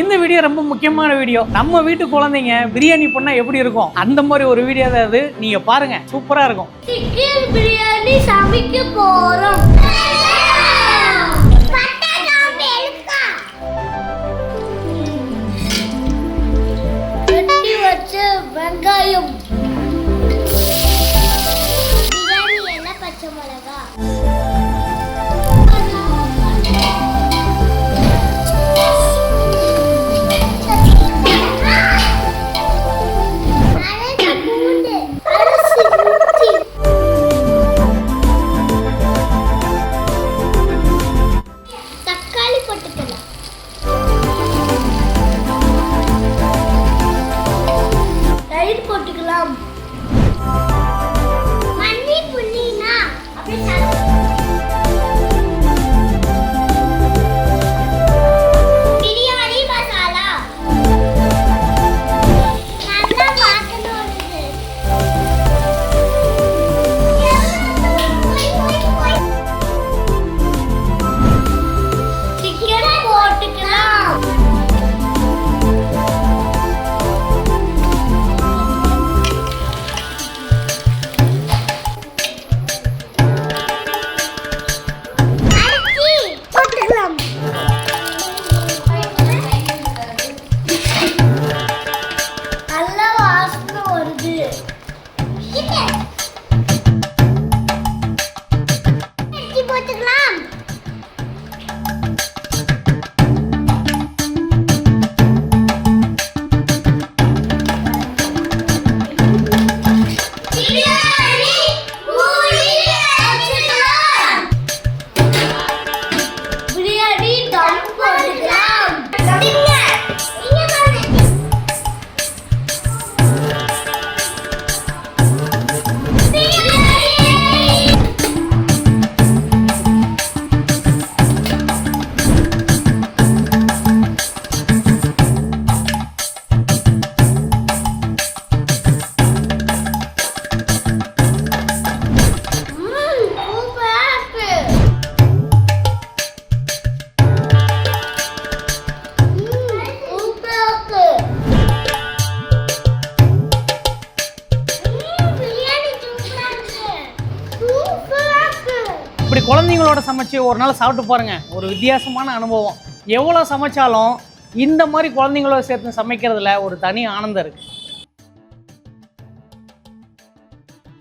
இந்த வீடியோ ரொம்ப முக்கியமான வீடியோ. நம்ம வீட்டு குழந்தைங்க பிரியாணி பண்ணா எப்படி இருக்கும் அந்த மாதிரி ஒரு வீடியோ தான் இது. நீங்க பாருங்க, சூப்பரா இருக்கும். சிக்கன் பிரியாணி சமைக்க போறோம். வெட்டி வச்ச வெங்காயம், பிரியாணி எண்ணெய், பச்சை மிளகா, தக்காளி போட்டுக்கலாம், தயிர் போட்டுக்கலாம், மல்லி புதினா, பிரியாணி மசாலா, நல்லா வாசனை வருது. சிக்கன் போட்டுக்கலாம், அரிசி போட்டுக்கலாம், நல்ல வாசனை வருது. அரிசி போட்டுக்கலாம், பிரியாணி மூடி வச்சுக்கலாம், பிரியாணி தம் போட்டுக்கலாம். சூப்பரா இருக்கு. சூப்பரா இருக்கு. பிரியாணி சூப்பரா இருக்கு. சூப்பரா இருக்கு. இப்படி குழந்தைங்களோட சமைச்சு ஒரு நாள் சாப்பிட்டு பாருங்க, ஒரு வித்தியாசமான அனுபவம். எவ்வளோ சமைச்சாலும் இந்த மாதிரி குழந்தைங்களோட சேர்த்து சமைக்கிறதுல ஒரு தனி ஆனந்தம் இருக்கு.